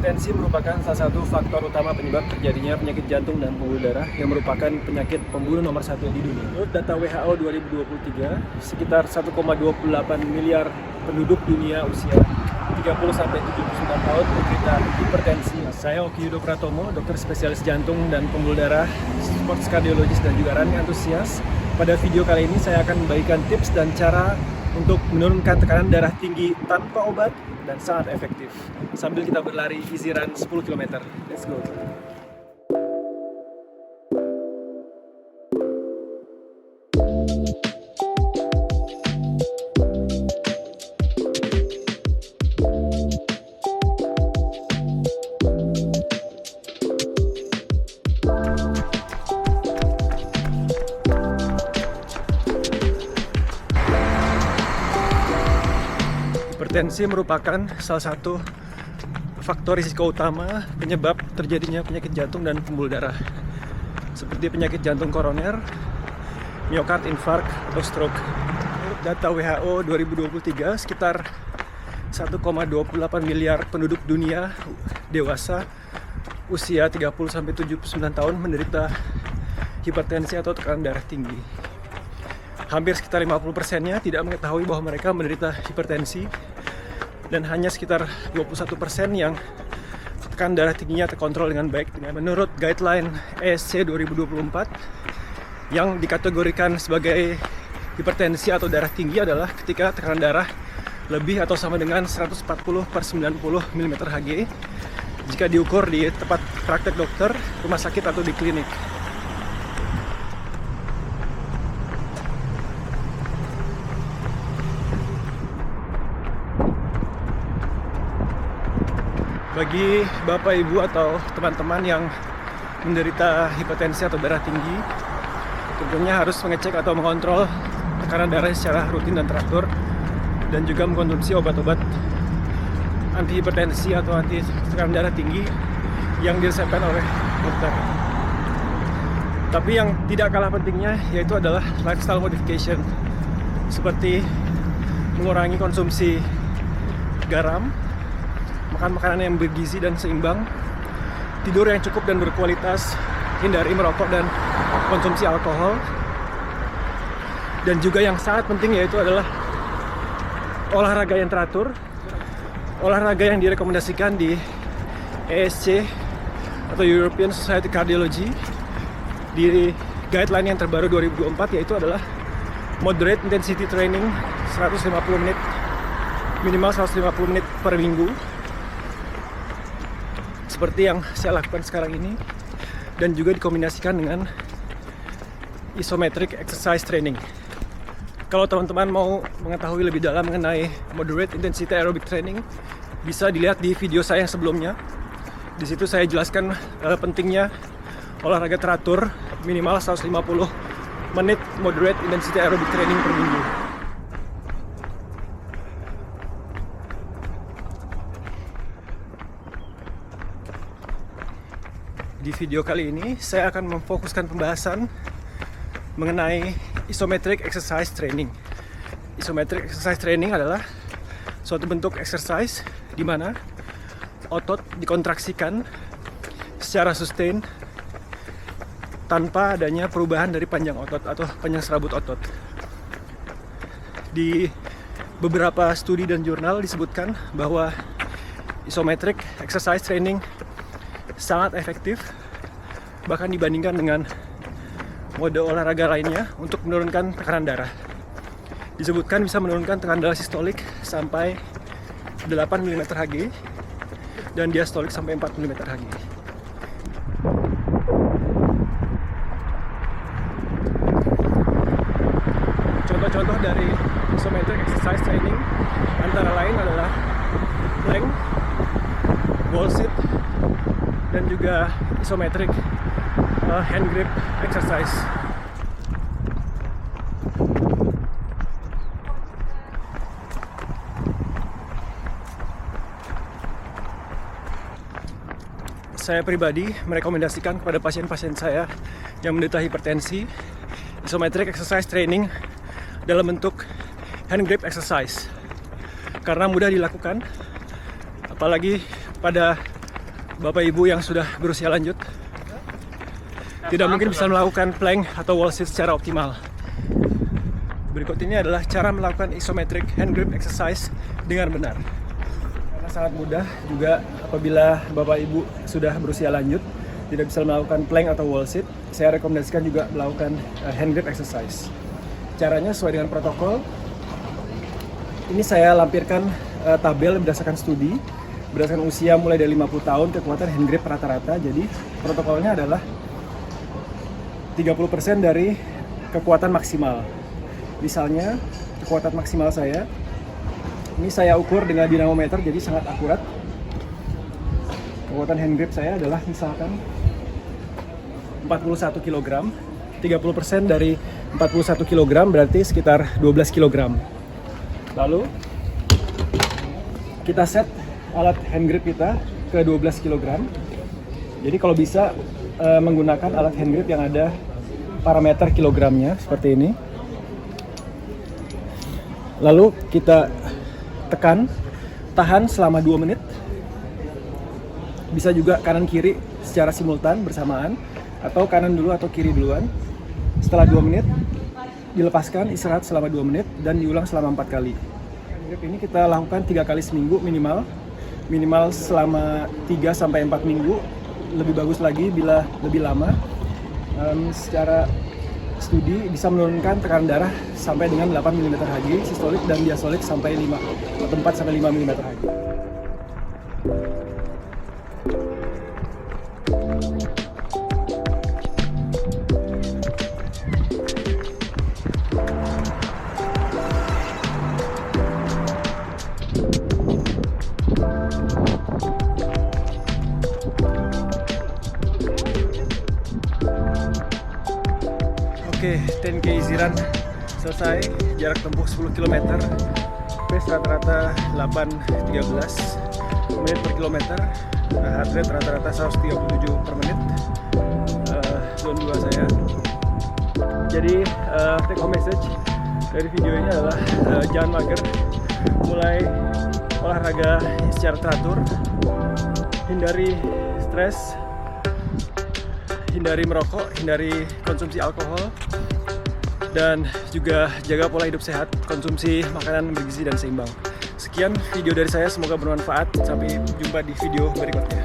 Hipertensi merupakan salah satu faktor utama penyebab terjadinya penyakit jantung dan pembuluh darah yang merupakan penyakit pembunuh nomor 1 di dunia. Menurut data WHO 2023, sekitar 1,28 miliar penduduk dunia usia 30-79 tahun menderita hipertensi. Saya Oki Yudo Pratomo, dokter spesialis jantung dan pembuluh darah, sports cardiologist dan juga running antusias. Pada video kali ini saya akan membagikan tips dan cara untuk menurunkan tekanan darah tinggi tanpa obat dan sangat efektif sambil kita berlari easy run 10 km. Let's go. Hipertensi merupakan salah satu faktor risiko utama penyebab terjadinya penyakit jantung dan pembuluh darah, seperti penyakit jantung koroner, miokard infark, atau stroke. Menurut data WHO 2023, sekitar 1,28 miliar penduduk dunia dewasa usia 30-79 tahun menderita hipertensi atau tekanan darah tinggi. Hampir sekitar 50%-nya tidak mengetahui bahwa mereka menderita hipertensi, dan hanya sekitar 21% yang tekanan darah tingginya terkontrol dengan baik. Menurut guideline ESC 2024, yang dikategorikan sebagai hipertensi atau darah tinggi adalah ketika tekanan darah lebih atau sama dengan 140/90 mm/Hg jika diukur di tempat praktek dokter, rumah sakit, atau di klinik. Bagi Bapak, Ibu, atau teman-teman yang menderita hipertensi atau darah tinggi, tentunya harus mengecek atau mengontrol tekanan darah secara rutin dan teratur, dan juga mengkonsumsi obat-obat anti hipertensi atau anti tekanan darah tinggi yang diresepkan oleh dokter. Tapi yang tidak kalah pentingnya yaitu adalah lifestyle modification, seperti mengurangi konsumsi garam, makan makanan yang bergizi dan seimbang, tidur yang cukup dan berkualitas, hindari merokok dan konsumsi alkohol, dan juga yang sangat penting yaitu adalah olahraga yang teratur, olahraga yang direkomendasikan di ESC atau European Society Cardiology di guideline yang terbaru 2024, yaitu adalah moderate intensity training 150 menit, minimal 150 menit per minggu, seperti yang saya lakukan sekarang ini, dan juga dikombinasikan dengan isometric exercise training. Kalau teman-teman mau mengetahui lebih dalam mengenai moderate intensity aerobic training, bisa dilihat di video saya yang sebelumnya. Di situ saya jelaskan pentingnya olahraga teratur minimal 150 menit moderate intensity aerobic training per minggu. Di video kali ini, saya akan memfokuskan pembahasan mengenai isometric exercise training. Isometric exercise training adalah suatu bentuk exercise di mana otot dikontraksikan secara sustain tanpa adanya perubahan dari panjang otot atau panjang serabut otot. Di beberapa studi dan jurnal disebutkan bahwa isometric exercise training sangat efektif, bahkan dibandingkan dengan mode olahraga lainnya untuk menurunkan tekanan darah. Disebutkan bisa menurunkan tekanan darah sistolik sampai 8 mm/Hg dan diastolik sampai 4 mm/Hg. Contoh-contoh dari isometric exercise training antara lain adalah plank, wall sit, dan juga isometric hand grip exercise. Saya pribadi merekomendasikan kepada pasien-pasien saya yang menderita hipertensi isometric exercise training dalam bentuk hand grip exercise, karena mudah dilakukan, apalagi pada Bapak Ibu yang sudah berusia lanjut tidak mungkin bisa melakukan plank atau wall sit secara optimal. Berikut ini adalah cara melakukan isometric hand grip exercise dengan benar. Karena sangat mudah juga apabila Bapak Ibu sudah berusia lanjut tidak bisa melakukan plank atau wall sit, saya rekomendasikan juga melakukan hand grip exercise. Caranya sesuai dengan protokol. Ini saya lampirkan tabel berdasarkan studi, berdasarkan usia mulai dari 50 tahun kekuatan hand grip rata-rata. Jadi protokolnya adalah 30% dari kekuatan maksimal. Misalnya kekuatan maksimal saya, ini saya ukur dengan dinamometer jadi sangat akurat. Kekuatan hand grip saya adalah misalkan 41 kg. 30% dari 41 kg berarti sekitar 12 kg. Lalu kita set alat hand grip kita ke 12 kg. Jadi kalau bisa menggunakan alat hand grip yang ada parameter kilogramnya seperti ini. Lalu kita tekan, tahan selama 2 menit. Bisa juga kanan kiri secara simultan bersamaan, atau kanan dulu atau kiri duluan. Setelah 2 menit dilepaskan, istirahat selama 2 menit dan diulang selama 4 kali. Hand grip ini kita lakukan 3 kali seminggu minimal selama 3-4 minggu. Lebih bagus lagi bila lebih lama. Secara studi bisa menurunkan tekanan darah sampai dengan 8 mm Hg, sistolik dan diastolik sampai 4-5 mm Hg. Oke, 10K easy run selesai, jarak tempuh 10 km, pace rata-rata 8:13 menit per kilometer, heart rate rata-rata 137 per menit, zone 2 saya. Jadi take home message dari video ini adalah jangan mager, mulai olahraga secara teratur, hindari stres, hindari merokok, hindari konsumsi alkohol, dan juga jaga pola hidup sehat, konsumsi makanan bergizi dan seimbang. Sekian video dari saya, semoga bermanfaat. Sampai jumpa di video berikutnya.